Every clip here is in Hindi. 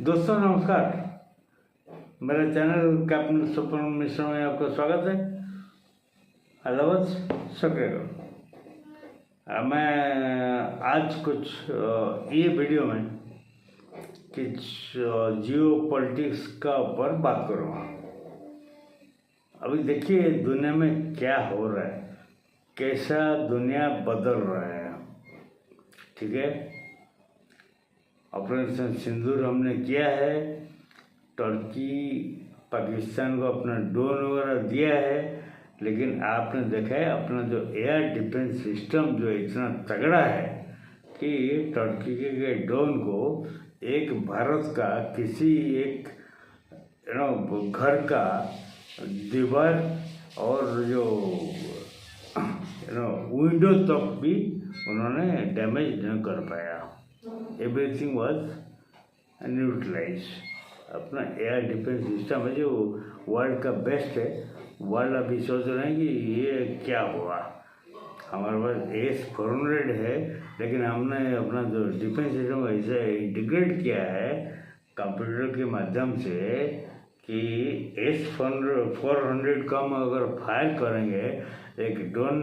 दोस्तों नमस्कार। मेरे चैनल कैप्टन सुपर मिश्रा में आपका स्वागत है। अदावत शुक्रिया। मैं आज कुछ ये वीडियो में कुछ जियो पॉलिटिक्स का ऊपर बात करूँगा। अभी देखिए दुनिया में क्या हो रहा है, कैसा दुनिया बदल रहा है। ठीक है, ऑपरेशन सिंदूर हमने किया है, तुर्की पाकिस्तान को अपना ड्रोन वगैरह दिया है, लेकिन आपने देखा है अपना जो एयर डिफेंस सिस्टम जो इतना तगड़ा है कि तुर्की के ड्रोन को एक भारत का किसी एक घर का दीवार और जो विंडो तक भी उन्होंने डैमेज नहीं कर पाया। Everything was neutralize. अपना एयर डिफेंस सिस्टम है जो वर्ल्ड का बेस्ट है। वर्ल्ड अभी सोच रहे हैं कि ये क्या हुआ, हमारे पास S-400 है, लेकिन हमने अपना जो डिफेंस सिस्टम ऐसे इंटीग्रेट किया है कंप्यूटर के माध्यम से कि S-400 को हम अगर फायर करेंगे, एक ड्रोन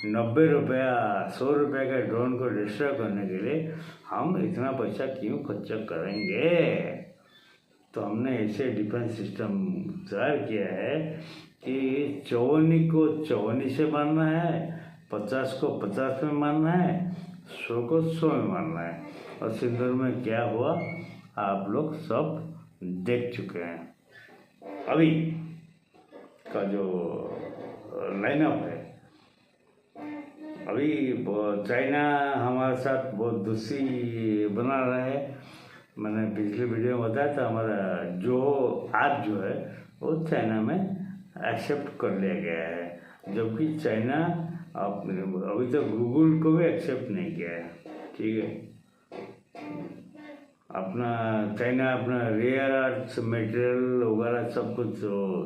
90 रुपया 100 रुपये का ड्रोन को डिस्ट्रॉय करने के लिए हम इतना पैसा क्यों खर्च करेंगे। तो हमने ऐसे डिफेंस सिस्टम तैयार किया है कि 54 को 54 से मारना है, 50 को 50 में मारना है, 100 को 100 में मारना है। और सिंदूर में क्या हुआ आप लोग सब देख चुके हैं। अभी का जो लाइनअप है, अभी चाइना हमारे साथ बहुत दोस्ती बना रहा है। मैंने पिछले वीडियो में बताया था हमारा जो ऐप जो है वो चाइना में एक्सेप्ट कर लिया गया है, जबकि चाइना अभी तक गूगल को भी एक्सेप्ट नहीं किया है। ठीक है, अपना चाइना अपना रेयर अर्थ मटेरियल वगैरह सब कुछ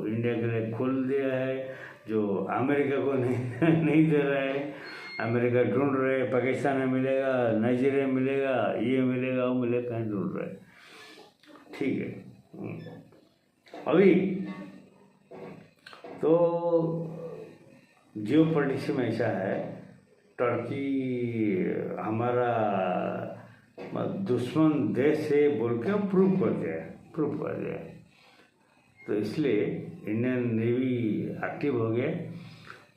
इंडिया के लिए खोल दिया है, जो अमेरिका को नहीं दे रहा है। अमेरिका ढूंढ रहे हैं पाकिस्तान में मिलेगा, नाइजीरिया में मिलेगा, ये मिलेगा वो मिलेगा, कहीं ढूंढ रहे। ठीक है, अभी तो जियो पॉलिटिक्स में ऐसा है, तुर्की हमारा दुश्मन देश है बोल के प्रूव कर दिया। तो इसलिए इंडियन नेवी एक्टिव हो गया।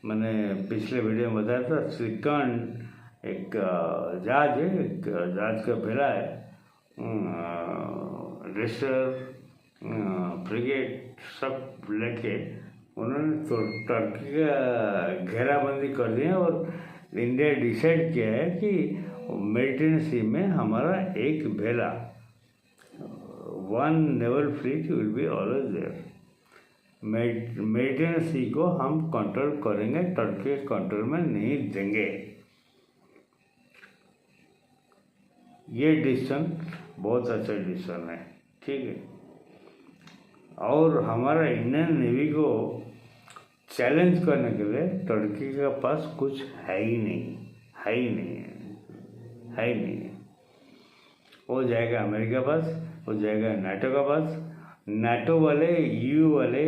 मैंने पिछले वीडियो में बताया था श्रीकांत एक जहाज है, एक जहाज का बेड़ा है, रेस्टर फ्रिगेट सब लेके उन्होंने तो तुर्की का घेराबंदी कर दिया और इंडिया डिसाइड किया है कि मेडिटेरियन सी में हमारा एक बेड़ा, one naval fleet will be always there. Mediterranean sea को हम कंट्रोल करेंगे, तुर्की कंट्रोल में नहीं देंगे। ये डिसीजन बहुत अच्छा डिसीजन है। ठीक है, और हमारा इंडियन नेवी को चैलेंज करने के लिए तुर्की के पास कुछ है ही नहीं। वो जाएगा अमेरिका पास, वो जाएगा नाटो का पास। नाटो वाले EU वाले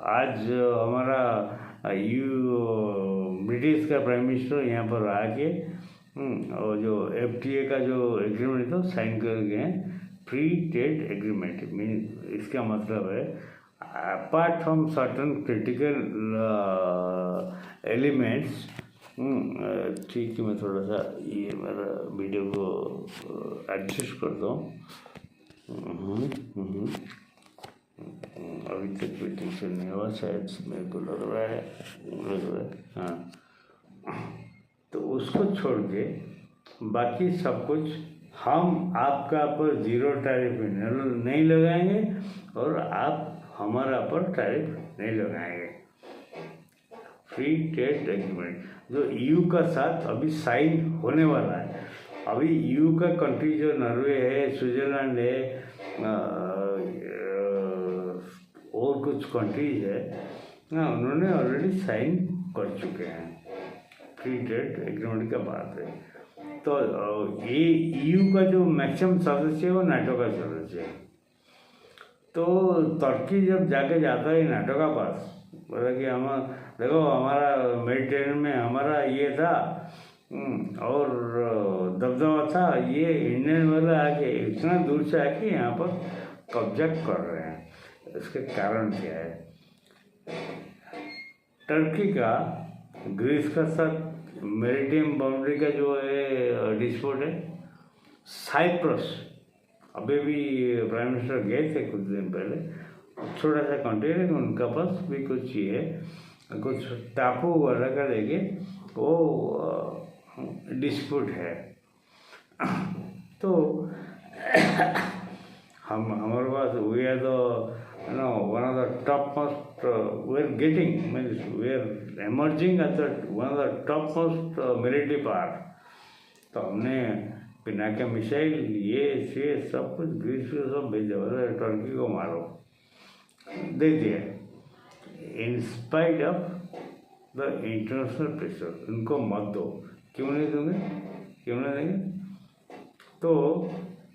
आज हमारा ब्रिटिश का प्राइम मिनिस्टर यहाँ पर आके और जो FTA का जो एग्रीमेंट था साइन कर गए, फ्री ट्रेड एग्रीमेंट। मीन इसका मतलब है apart from certain critical elements. ठीक है, मैं थोड़ा सा ये मेरा वीडियो को एडजस्ट करता हूँ। अभी तक भी ठीक से नहीं हुआ शायद, मेरे को लग रहा है। हाँ, तो उसको छोड़ के बाकी सब कुछ हम आपका पर 0 टैरिफ नहीं लगाएंगे और आप हमारा पर टैरिफ नहीं लगाएंगे। फ्री ट्रेड एग्रीमेंट जो EU का साथ अभी साइन होने वाला है। अभी EU का कंट्री जो नॉर्वे है, स्विट्जरलैंड है, और कुछ कंट्रीज है, उन्होंने ऑलरेडी साइन कर चुके हैं। फ्री ट्रेड एग्रीमेंट का बात है। तो ये EU का जो मैक्सिमम सदस्य है वो नाटो का सदस्य है। तो तुर्की जब जाके जाता है नाटो का पास, बोला कि हम देखो हमारा मेडिटेरेनियन में हमारा ये था और दबदबा था, ये इंडियन वाला आके इतना दूर से आके यहाँ पर कब्जा कर रहे हैं। इसके कारण क्या है? टर्की का ग्रीस का साथ मैरीटाइम बाउंड्री का जो है डिस्प्यूट है। साइप्रस, अभी भी प्राइम मिनिस्टर गए थे कुछ दिन पहले, छोटा सा कंट्री है, उनका पास भी कुछ ये है, कुछ टापू वगैरह का लेके वो डिस्प्यूट है। तो हमारे पास we are the one of the top most, we are getting means we are emerging as one of the top most military power. तो हमने बिना के मिसाइल ये सब कुछ ग्रीस को सब भेजा, बोले टर्की को मारो, दे दिया in spite of the international pressure. उनको मत दो, क्यों नहीं दोगे, क्यों नहीं देंगे? तो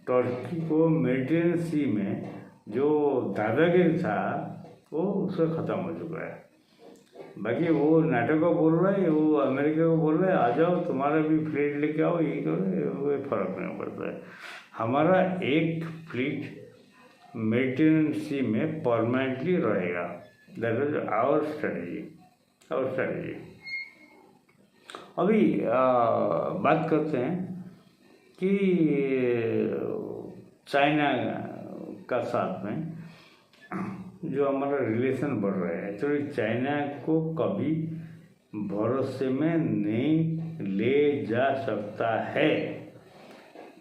टर्की को मेडिटेरेनियन सी में जो दादागिरी था वो उसका ख़त्म हो चुका है। बाकी वो नाटो को बोल रहा है, वो अमेरिका को बोल रहा है आ जाओ तुम्हारा भी फ्लीट लेके आओ, ये करो, वो फर्क नहीं पड़ता है। हमारा एक फ्लीट मेडिटेरेनियन सी में परमानेंटली रहेगा। That is our strategy, our strategy. अभी बात करते हैं कि चाइना का साथ में जो हमारा रिलेशन बढ़ रहा है, तो चाइना को कभी भरोसे में नहीं ले जा सकता है।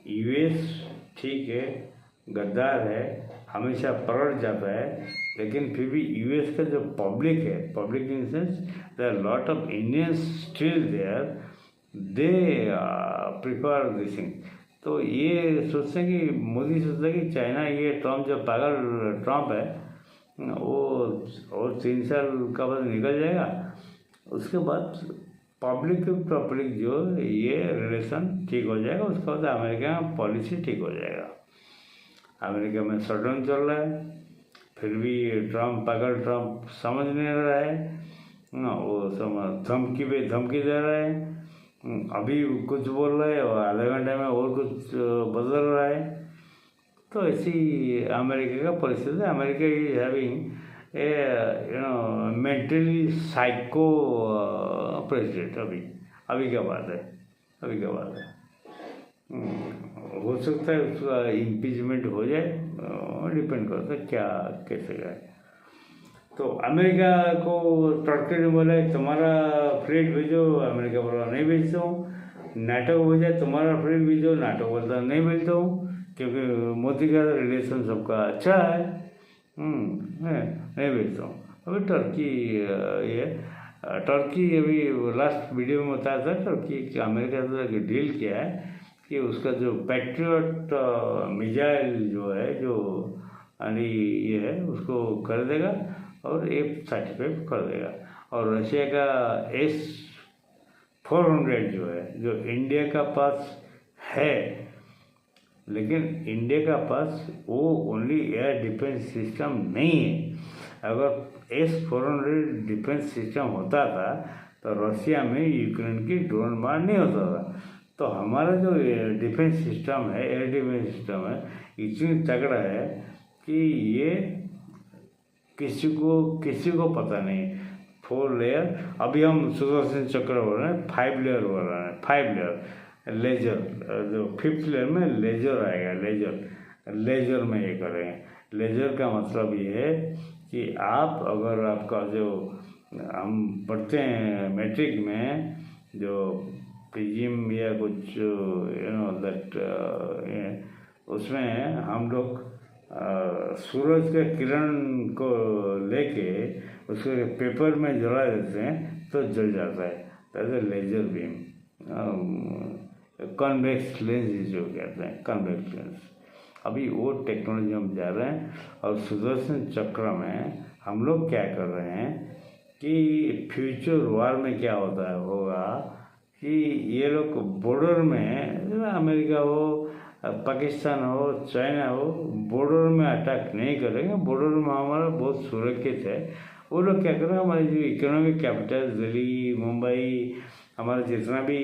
यूएस ठीक है, गद्दार है, हमेशा पलट जाता है, लेकिन फिर भी यूएस का जो पब्लिक है, public in sense there lot of Indians still there, they prefer this thing. तो ये सोचते हैं कि मोदी सोचता है कि चाइना, ये ट्रम्प जो पागल ट्रम्प है वो और 3 साल का बाद निकल जाएगा, उसके बाद पब्लिक जो ये रिलेशन ठीक हो जाएगा, उसके बाद अमेरिका में पॉलिसी ठीक हो जाएगा। अमेरिका में शटडाउन चल रहा है, फिर भी ट्रम्प पागल ट्रम्प समझ नहीं रहा है, वो धमकी पे धमकी दे रहा है, अभी कुछ बोल रहा है और आधे घंटे में और कुछ बदल रहा है। तो ऐसी अमेरिका का परिस्थिति। America is having mentally psycho president. अभी क्या बात है, अभी क्या बात है। हो सकता है उसका इम्पीचमेंट हो जाए, डिपेंड करता है क्या कैसे गए। तो अमेरिका को टर्की ने बोला तुम्हारा फ्लीट भेजो, अमेरिका बोला नहीं भेजता हूँ। नाटो को भेजा तुम्हारा फ्लीट भेजो, नाटो बोलता नहीं भेजता हूँ, क्योंकि मोदी का रिलेशन सबका अच्छा है, नहीं भेजता हूँ। अभी टर्की ये टर्की अभी लास्ट वीडियो में बताया था, टर्की अमेरिका से डील किया है कि उसका जो पैट्रियट मिसाइल जो है, जो ये है, उसको कर देगा और F-35 कर देगा। और रशिया का S-400 जो है, जो इंडिया का पास है, लेकिन इंडिया का पास वो ओनली एयर डिफेंस सिस्टम नहीं है। अगर S-400 डिफेंस सिस्टम होता था तो रशिया में यूक्रेन की ड्रोन मार नहीं होता था। तो हमारा जो डिफेंस सिस्टम है, एयर डिफेंस सिस्टम है, इतनी तगड़ा है कि ये किसी को पता नहीं। 4 लेयर, अभी हम सुदर्शन चक्र बोल रहे हैं, 5 लेयर बोल रहे हैं, 5 लेयर लेजर, जो 5th लेयर में लेजर आएगा, लेजर में ये करेंगे। लेजर का मतलब ये है कि आप अगर आपका जो हम पढ़ते हैं मैट्रिक में, जो प्रीजिम या कुछ दैट, उसमें हम लोग सूरज के किरण को लेके उसको पेपर में जला देते हैं तो जल जाता है, that is laser beam. Convex lens जो कहते हैं, कॉन्वेक्स लेंस। अभी वो टेक्नोलॉजी हम जा रहे हैं। और सुदर्शन चक्र में हम लोग क्या कर रहे हैं कि फ्यूचर वार में क्या होगा कि ये लोग बॉर्डर में, अमेरिका हो, पाकिस्तान हो, चाइना हो, बॉर्डर में अटैक नहीं करेंगे। बॉर्डर में हमारा बहुत सुरक्षित है। वो लोग क्या करेंगे, हमारी जो इकोनॉमिक कैपिटल दिल्ली, मुंबई, हमारा जितना भी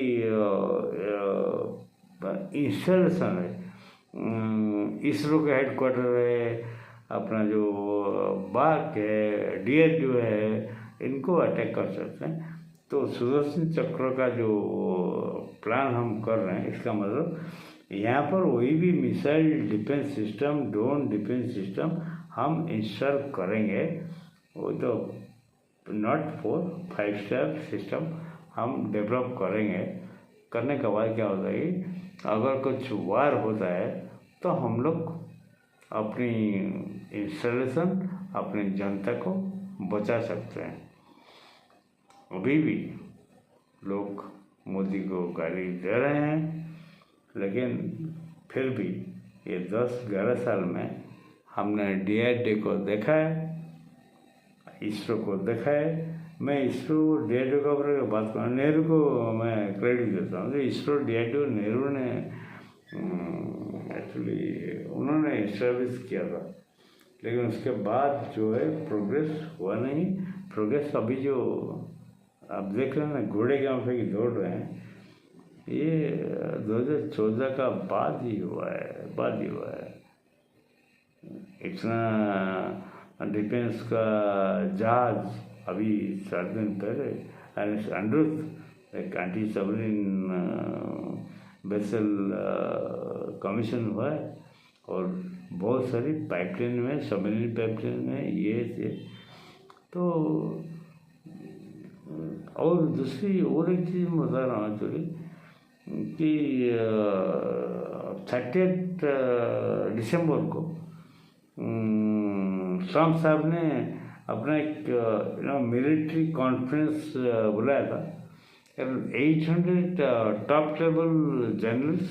इंस्टॉलेशन है, इसरो का हेडक्वार्टर है, अपना जो बाग है, DRDO है, इनको अटैक कर सकते हैं। तो सुदर्शन चक्र का जो प्लान हम कर रहे हैं, इसका मतलब यहाँ पर वही भी missile defence system, drone defence system हम इंस्टॉल करेंगे। वो तो नॉट 4-5 स्टार सिस्टम हम डेवलप करेंगे। करने के बाद क्या होता है कि अगर कुछ वार होता है तो हम लोग अपनी इंस्टॉलेशन, अपनी जनता को बचा सकते हैं। अभी भी लोग मोदी को गाली दे रहे हैं, लेकिन फिर भी ये 10-11 साल में हमने DRDO को देखा है, इसरो को देखा है। मैं इसरो DRDO का बात करूँ, नेहरू को मैं क्रेडिट देता हूँ। इसरो DRDO नेहरू ने एक्चुअली उन्होंने इस्टेब्लिश किया था, लेकिन उसके बाद जो है प्रोग्रेस हुआ नहीं। प्रोग्रेस अभी जो आप देख रहे हैं ना, घोड़े के आंखें की दौड़ रहे हैं, ये 2014 का बाद ही हुआ है। इतना डिफेंस का जहाज अभी 7 दिन पहले अनुरुद्ध एक एंटी सबमरीन वेसल कमीशन हुआ है, और बहुत सारी पाइपलाइन में, सबमरीन पाइपलाइन में ये थे। तो और दूसरी और एक चीज़ मैं बता रहा हूँ एक्चुअली कि 30 दिसंबर को ट्रम्प साहब ने अपना एक मिलिट्री कॉन्फ्रेंस बुलाया था। 800 टॉप लेवल जनरल्स,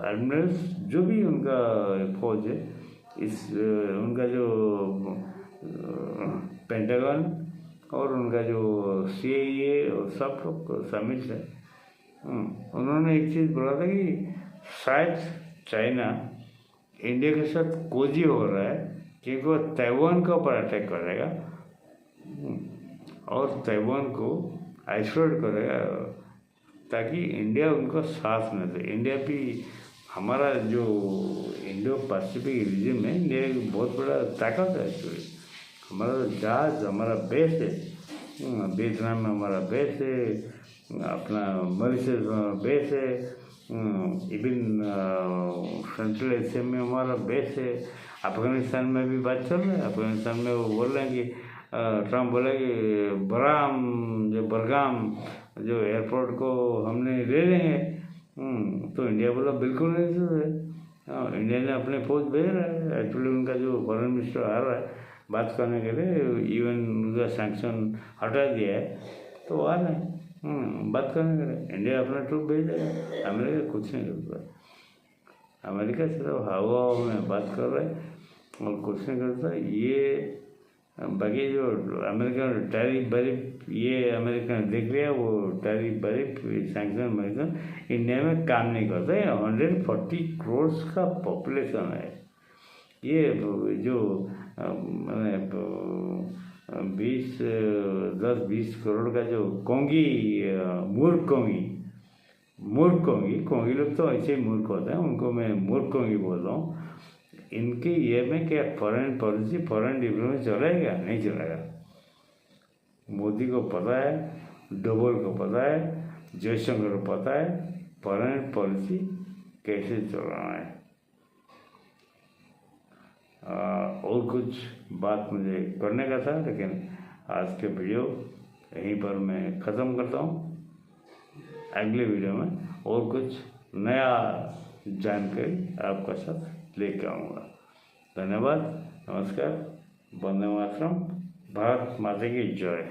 एडमिरल्स, जो भी उनका फौज है, उनका जो पेंटागन और उनका जो CIA और सब लोग शामिल थे। उन्होंने एक चीज़ बोला था कि शायद चाइना इंडिया के साथ कोजी हो रहा है, क्योंकि वो ताइवान के ऊपर अटैक करेगा और ताइवान को आइसोलेट करेगा, ताकि इंडिया उनको साथ न दे। इंडिया भी, हमारा जो इंडो पैसिफिक रीजन में इंडिया की बहुत बड़ा ताकत है एक्चुअली। हमारा जहाज, हमारा बेस है, वियतनाम में हमारा बेस है, अपना मॉरिशस में बेस है, इवन सेंट्रल एशिया में हमारा बेस है। अफगानिस्तान में भी बात चल रहा है। अफगानिस्तान में वो बोल रहे हैं कि ट्रम्प बोला कि बरगाम जो एयरपोर्ट को हमने ले लेंगे। तो इंडिया बोला बिल्कुल नहीं है। इंडिया ने अपने फौज भेज रहा है। एक्चुअली उनका जो फॉरेन मिनिस्टर आ रहा है बात करने के लिए, इवन उनका सैंक्शन हटा दिया है, तो आ रहे हैं बात करने के लिए। इंडिया अपना ट्रूप भेज देगा, अमेरिका कुछ नहीं करता। अमेरिका सिर्फ हवा में बात कर रहा है और कुछ नहीं करता। ये बाकी जो अमेरिका टैरिफ बरीफ, ये अमेरिका ने देख लिया, वो tariff brief sanction American India में काम नहीं करता है। 140 करोड़ का पॉपुलेशन है। ये जो मैंने 10-20 करोड़ का जो कोंगी, मूर्ख कोंगी लोग तो ऐसे ही मूर्ख होते हैं, उनको मैं मूर्ख कोंगी बोल रहा हूँ। इनके ये में क्या फॉरेन पॉलिसी, फॉरेन डिप्लोमेसी चलेगा? नहीं चलेगा। मोदी को पता है, डोभाल को पता है, जयशंकर को पता है फॉरेन पॉलिसी कैसे चलाना है। और कुछ बात मुझे करने का था, लेकिन आज के वीडियो यहीं पर मैं ख़त्म करता हूँ। अगले वीडियो में और कुछ नया जानकारी आपका साथ लेकर आऊँगा। धन्यवाद, नमस्कार, वंदे मातरम, भारत माता की जय।